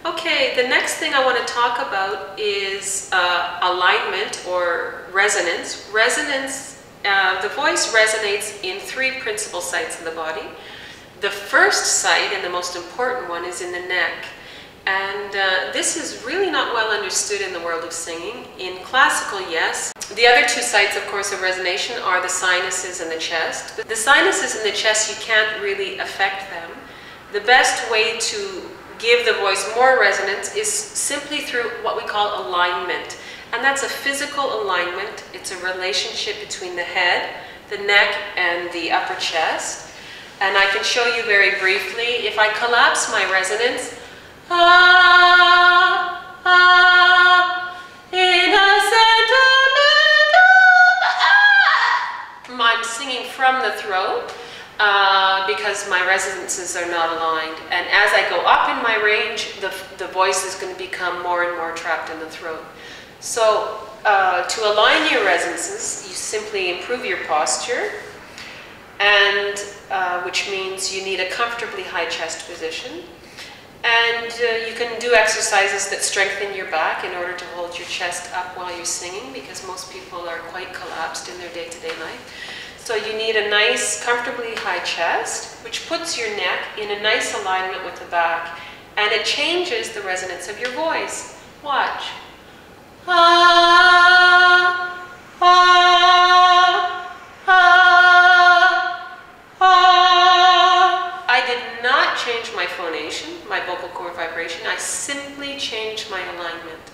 Okay, the next thing I want to talk about is alignment or resonance. Resonance, the voice resonates in three principal sites in the body. The first site, and the most important one, is in the neck. And this is really not well understood in the world of singing. In classical, yes. The other two sites, of course, of resonation are the sinuses and the chest. The sinuses and the chest, you can't really affect them. The best way to give the voice more resonance is simply through what we call alignment. And that's a physical alignment. It's a relationship between the head, the neck, and the upper chest. And I can show you very briefly. If I collapse my resonance, in a sentimental, I'm singing from the throat because my resonances are not aligned. And as I go up in my range, the voice is going to become more and more trapped in the throat. So to align your resonances, you simply improve your posture, and which means you need a comfortably high chest position. And you can do exercises that strengthen your back in order to hold your chest up while you're singing, because most people are quite collapsed in their day-to-day life. So you need a nice, comfortably high chest, which puts your neck in a nice alignment with the back, and it changes the resonance of your voice. Watch. I did not change my phonation, my vocal cord vibration. I simply changed my alignment.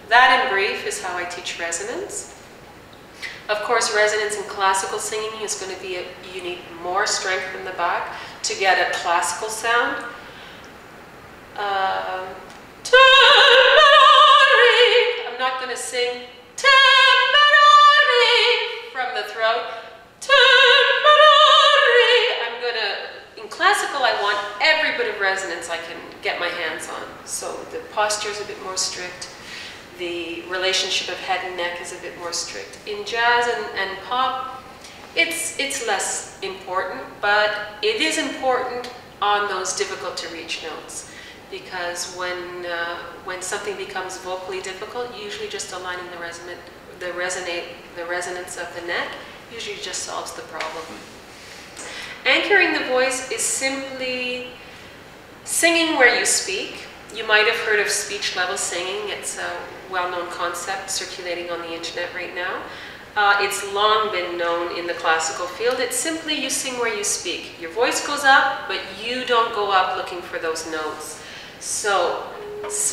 That, in brief, is how I teach resonance. Of course, resonance in classical singing is going to be, you need more strength in the back to get a classical sound. I'm not going to sing from the throat. I'm going to, in classical, I want every bit of resonance I can get my hands on. So the posture is a bit more strict. The relationship of head and neck is a bit more strict. In jazz and pop, it's less important, but it is important on those difficult to reach notes, because when something becomes vocally difficult, usually just aligning the resonance of the neck usually just solves the problem. Anchoring the voice is simply singing where you speak. You might have heard of speech level singing. It's a well-known concept circulating on the internet right now. It's long been known in the classical field. It's simply you sing where you speak. Your voice goes up, but you don't go up looking for those notes. So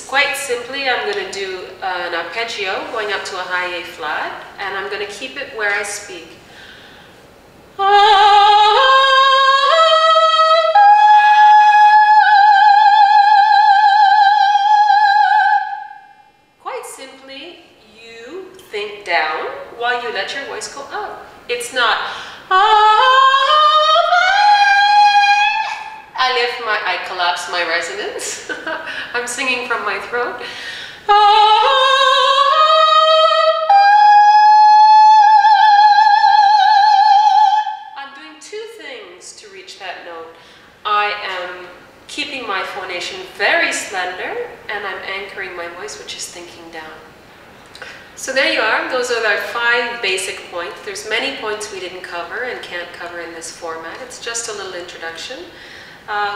quite simply, I'm going to do an arpeggio going up to a high A flat, and I'm going to keep it where I speak. Quite simply, you think down while you let your voice go up. It's not I collapse my resonance. I'm singing from my throat. I'm doing two things to reach that note. I am keeping my phonation very slender, and I'm anchoring my voice, which is thinking down. So there you are. Those are our 5 basic points. There's many points we didn't cover and can't cover in this format. It's just a little introduction.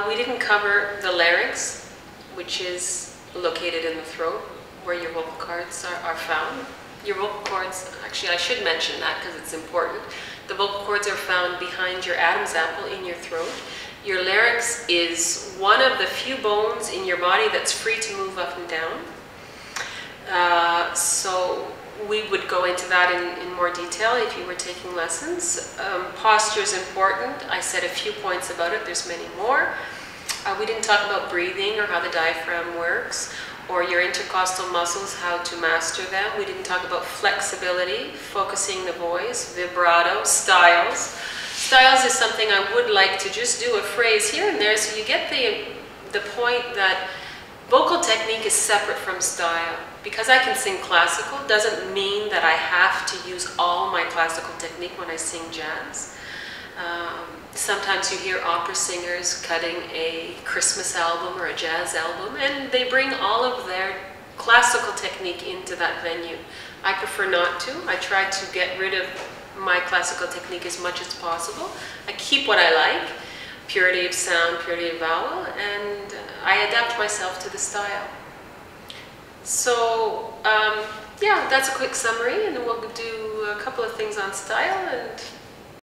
We didn't cover the larynx, which is located in the throat, where your vocal cords are found. Your vocal cords, actually I should mention that because it's important. The vocal cords are found behind your Adam's apple in your throat. Your larynx is one of the few bones in your body that's free to move up and down. So we would go into that in more detail if you were taking lessons. Posture is important. I said a few points about it. There's many more. We didn't talk about breathing or how the diaphragm works, or your intercostal muscles, how to master them. We didn't talk about flexibility, focusing the voice, vibrato, styles. Styles is something I would like to just do a phrase here and there so you get the point that vocal technique is separate from style. Because I can sing classical doesn't mean that I have to use all my classical technique when I sing jazz. Sometimes you hear opera singers cutting a Christmas album or a jazz album, and they bring all of their classical technique into that venue. I prefer not to. I try to get rid of my classical technique as much as possible. I keep what I like, purity of sound, purity of vowel, and I adapt myself to the style. So yeah, that's a quick summary, and we'll do a couple of things on style, and